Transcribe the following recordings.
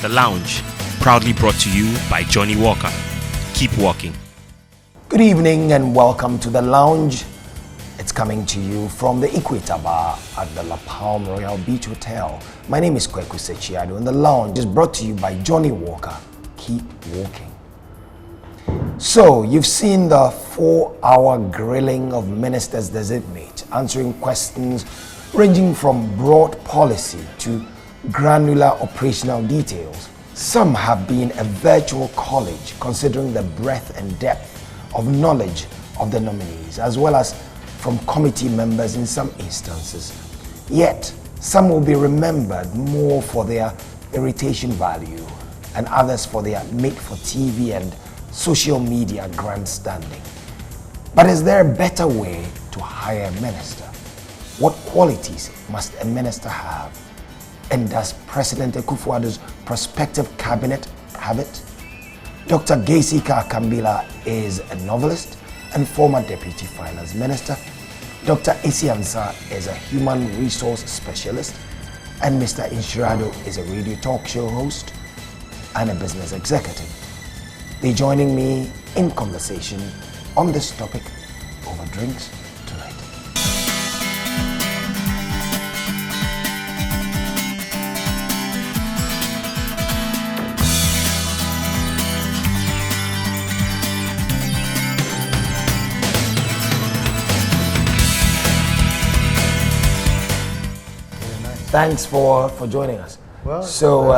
The Lounge, proudly brought to you by Johnny Walker. Keep walking. Good evening and welcome to The Lounge. It's coming to you from the Equator Bar at the La Palm Royal Beach Hotel. My name is Kwaku Sakyi-Addo and The Lounge is brought to you by Johnny Walker. Keep walking. So, you've seen the 4-hour grilling of ministers designate, answering questions ranging from broad policy to granular operational details. Some have been a virtual college considering the breadth and depth of knowledge of the nominees, as well as from committee members in some instances. Yet, some will be remembered more for their irritation value and others for their made-for-TV and social media grandstanding. But is there a better way to hire a minister? What qualities must a minister have? And does President Akufo-Addo's prospective cabinet have it? Dr. Gheysika Agambilla is a novelist and former Deputy Finance Minister. Dr. Ansah is a human resource specialist. And Mr. Nhyira is a radio talk show host and a business executive. They're joining me in conversation on this topic over drinks tonight. Thanks for joining us. Well, so,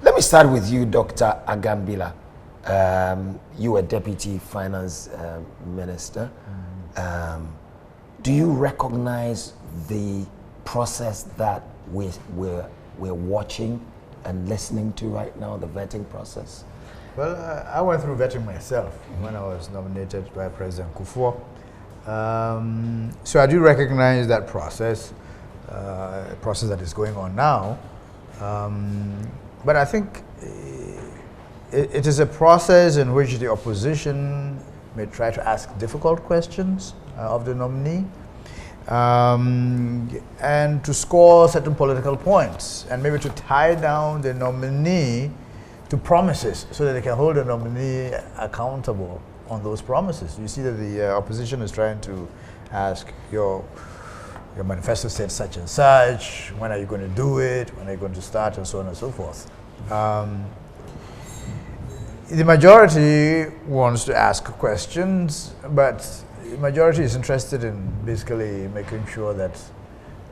let me start with you, Dr. Agambilla. You were Deputy Finance Minister. Do you recognize the process that we're watching and listening to right now, the vetting process? Well, I went through vetting myself when I was nominated by President Akufo. So I do recognize that process, a process that is going on now. But I think it is a process in which the opposition may try to ask difficult questions of the nominee and to score certain political points and maybe to tie down the nominee to promises so that they can hold the nominee accountable on those promises. You see that the opposition is trying to ask your manifesto said such and such, when are you going to do it, when are you going to start, and so on and so forth. The majority wants to ask questions, but the majority is interested in basically making sure that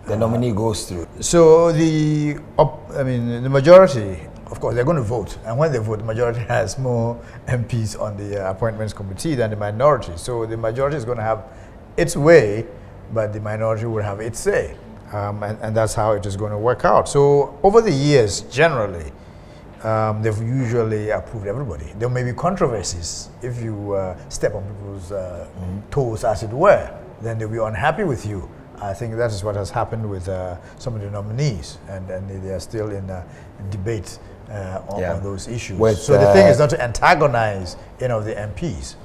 the nominee goes through. So the majority, of course, they're going to vote, and when they vote, the majority has more MPs on the appointments committee than the minority. So the majority is going to have its way, but the minority will have its say, and that's how it is going to work out. So over the years, generally, they've usually approved everybody. There may be controversies if you step on people's toes, as it were, then they'll be unhappy with you. I think that is what has happened with some of the nominees, and they are still in debate on those issues. So the thing is not to antagonize any of the MPs.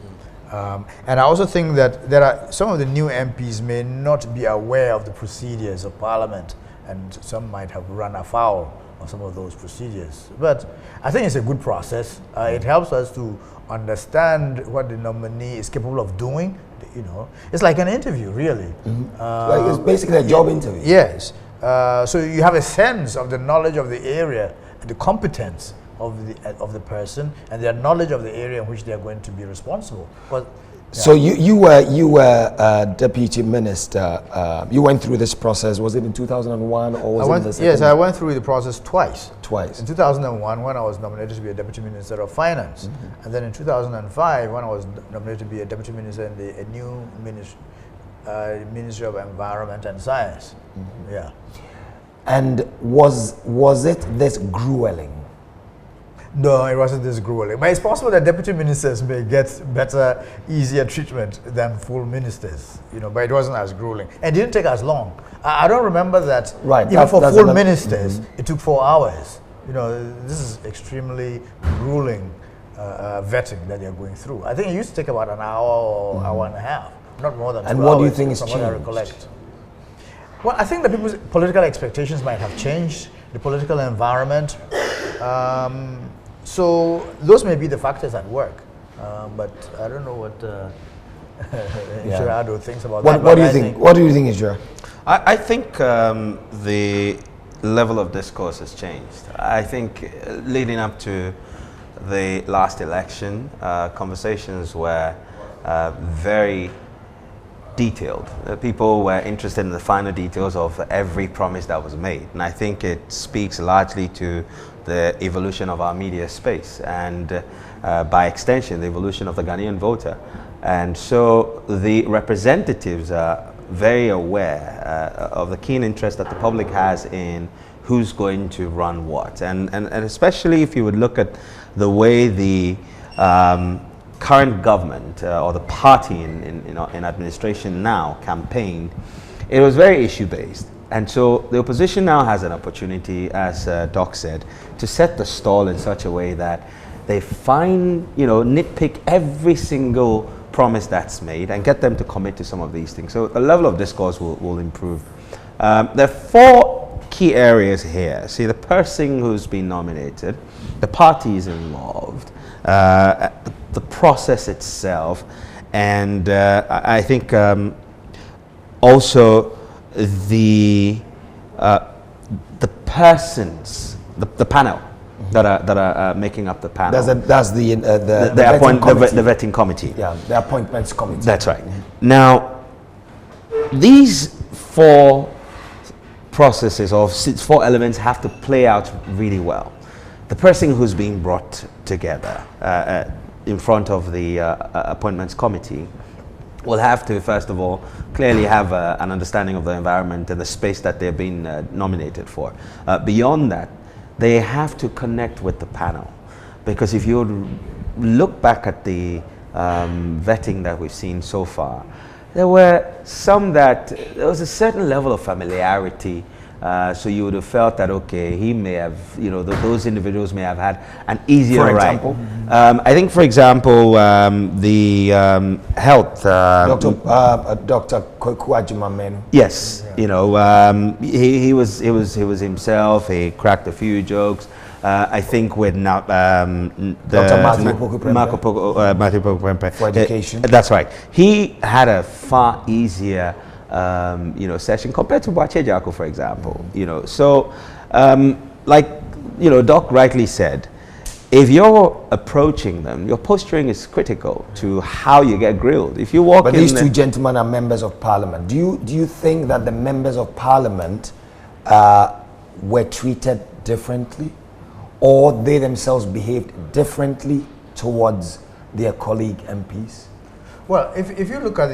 And I also think that there are some of the new MPs may not be aware of the procedures of Parliament, and some might have run afoul of some of those procedures. But I think it's a good process. It helps us to understand what the nominee is capable of doing. You know, it's like an interview, really. Like it's basically a job interview. Yes. So you have a sense of the knowledge of the area, the competence of the person, and their knowledge of the area in which they are going to be responsible. But, so you were Deputy Minister. You went through this process. Was it in 2001 or was it in the second? Yes, I went through the process twice. Twice. In 2001, when I was nominated to be a Deputy Minister of Finance, and then in 2005, when I was nominated to be a Deputy Minister in a new Ministry of Environment and Science. Yeah. And was it this grueling? No, it wasn't this grueling. But it's possible that deputy ministers may get better, easier treatment than full ministers, but it wasn't as grueling. And it didn't take as long. I don't remember that, even for full ministers, it took 4 hours. This is extremely grueling vetting that they're going through. I think it used to take about an hour or hour and a half, not more than 2 hours. And what do you think is from changed? what I recollect. Well, I think that people's political expectations might have changed. the political environment. So those may be the factors at work. But I don't know what Nhyira thinks about that. What do you think? What do you think, Nhyira? I think the level of discourse has changed. I think leading up to the last election, conversations were very detailed. People were interested in the finer details of every promise that was made. And I think it speaks largely to the evolution of our media space and by extension, the evolution of the Ghanaian voter. And so the representatives are very aware of the keen interest that the public has in who's going to run what. And especially if you would look at the way the current government or the party in administration now campaigned, it was very issue-based. And so the opposition now has an opportunity, as Doc said, to set the stall in such a way that they nitpick every single promise that's made and get them to commit to some of these things. So the level of discourse will improve. There are 4 key areas here. See, the person who's been nominated, the parties involved, the process itself, and I think also the persons, the panel that are making up the panel. That's the vetting committee. Yeah, the appointments committee. That's right. Now, these 4 processes or 4 elements have to play out really well. The person who's being brought together in front of the appointments committee will have to, first of all, clearly have an understanding of the environment and the space that they're being nominated for. Beyond that, they have to connect with the panel, because if you look back at the vetting that we've seen so far, there were some that there was a certain level of familiarity. So you would have felt that, okay, he may have, those individuals may have had an easier ride. For example? I think, for example, the health. Dr. Kwaku. Yes, he was himself. He cracked a few jokes. I think with Dr. Matthew Poku for education. That's right. He had a far easier session compared to Bwache, for example. So Doc rightly said, if you're approaching them, your posturing is critical to how you get grilled. If you walk but in, these 2 gentlemen are members of parliament. Do you think that the members of parliament were treated differently, or they themselves behaved differently towards their colleague MPs? Well, if you look at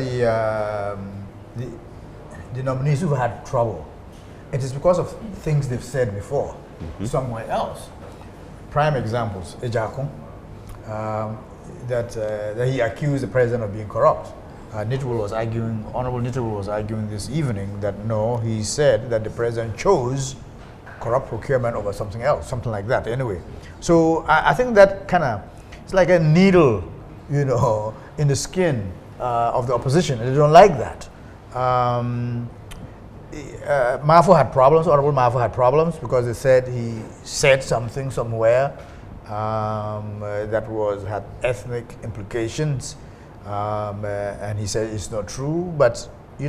the nominees who've had trouble, it is because of things they've said before somewhere else. Prime examples, Ejakun, that he accused the president of being corrupt. Honorable Nitwell was arguing this evening that no, he said that the president chose corrupt procurement over something else, something like that anyway. So I think that kind of, it's like a needle, in the skin of the opposition. They don't like that. Honorable Mafo had problems because they said he said something somewhere that had ethnic implications, and he said it's not true, but they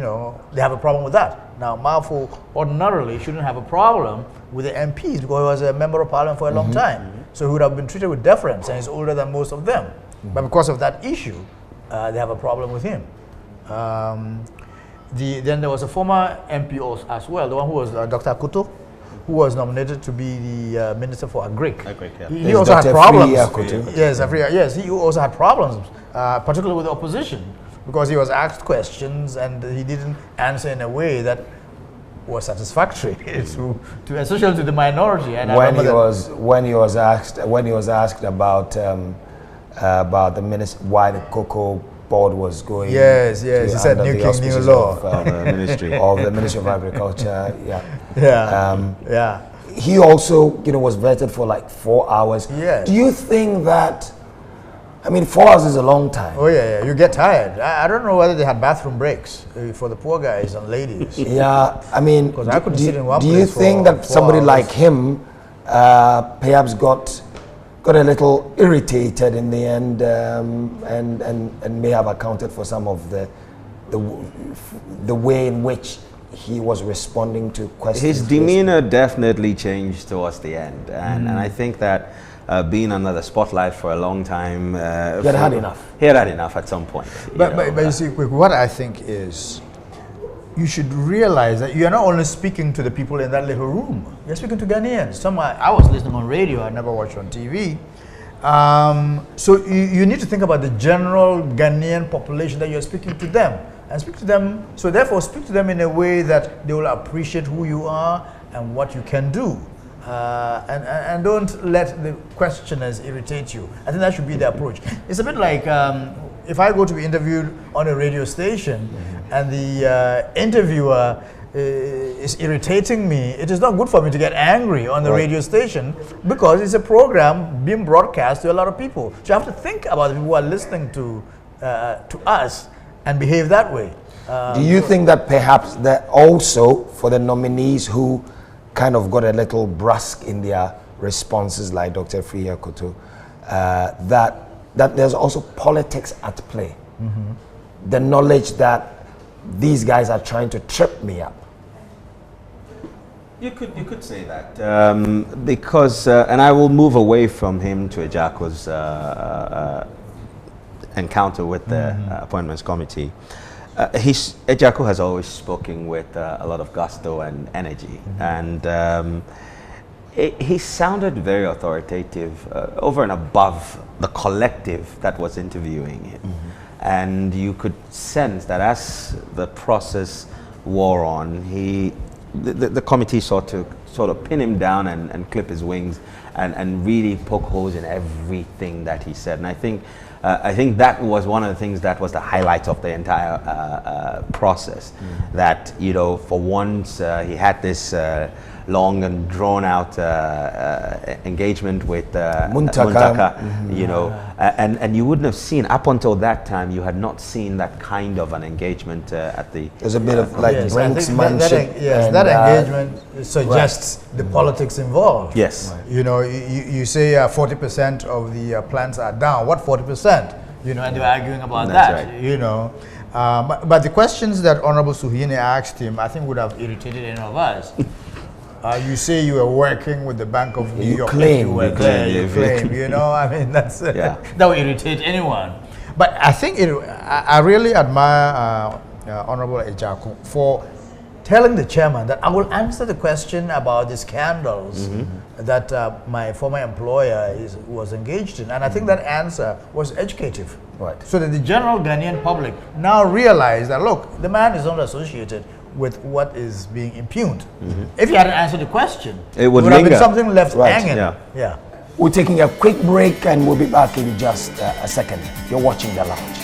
have a problem with that. Now, Mafo ordinarily shouldn't have a problem with the MPs because he was a member of parliament for a long time. So he would have been treated with deference, and he's older than most of them. But because of that issue, they have a problem with him. Then there was a former MP as well, the one who was Dr. Kuto, who was nominated to be the Minister for Agric. He also had problems. Yes, he also had problems, particularly with the opposition, because he was asked questions and he didn't answer in a way that was satisfactory especially to the minority. And when he was asked about the minister, why the cocoa board was going. Yes, he said new law of the Ministry of Agriculture. He also, was vetted for like 4 hours. Yes. Do you think that? I mean, 4 hours is a long time. Oh yeah, you get tired. I don't know whether they had bathroom breaks for the poor guys and ladies. Yeah, I mean, Because I couldn't sit in one do you place think for that 4 somebody hours. like him perhaps got a little irritated in the end, and may have accounted for some of the way in which he was responding to questions? His demeanor definitely changed towards the end, and I think that being under the spotlight for a long time, He had had enough. He had had enough at some point. But you see, what I think is, you should realize that you are not only speaking to the people in that little room. You're speaking to Ghanaians. I was listening on radio. I never watched on TV. So you need to think about the general Ghanaian population that you're speaking to them, and speak to them. So therefore, speak to them in a way that they will appreciate who you are and what you can do. And don't let the questioners irritate you. I think that should be the approach. It's a bit like if I go to be interviewed on a radio station and the interviewer is irritating me, it is not good for me to get angry on the radio station, because it's a program being broadcast to a lot of people. So you have to think about the people who are listening to us and behave that way. Do you think that perhaps that also for the nominees who kind of got a little brusque in their responses, like Dr. Friya Koto, that there's also politics at play? The knowledge that these guys are trying to trip me up. You could say that because, and I will move away from him to Ejako's encounter with the appointments committee. Ejako has always spoken with a lot of gusto and energy, and he sounded very authoritative over and above the collective that was interviewing him. And you could sense that as the process wore on, the committee sought to sort of pin him down and clip his wings and really poke holes in everything that he said. And I think that was one of the things that was the highlight of the entire process. That, you know, for once he had this long and drawn out engagement with Muntaka, you know, and you wouldn't have seen, up until that time, you had not seen that kind of an engagement at the... There's a bit of like brinksmanship. That engagement suggests the politics involved. Yes. Right. You know, you say 40% of the plants are down. What 40%? You know, and they were arguing about That's that. right. You know, but the questions that Honorable Suhuyini asked him, I think would have irritated any of us. You say you were working with the Bank of New York. Claim. You claim. You know, I mean, that's that would irritate anyone. But I think I really admire Honorable Ejako for telling the chairman that I will answer the question about the scandals that my former employer was engaged in. And I think that answer was educative. Right. So that the general Ghanaian public now realize that, look, the man is not associated with what is being impugned. If he hadn't answered the question, it would have been linger. something left Right. hanging. Yeah. We're taking a quick break and we'll be back in just a second. You're watching The Lounge.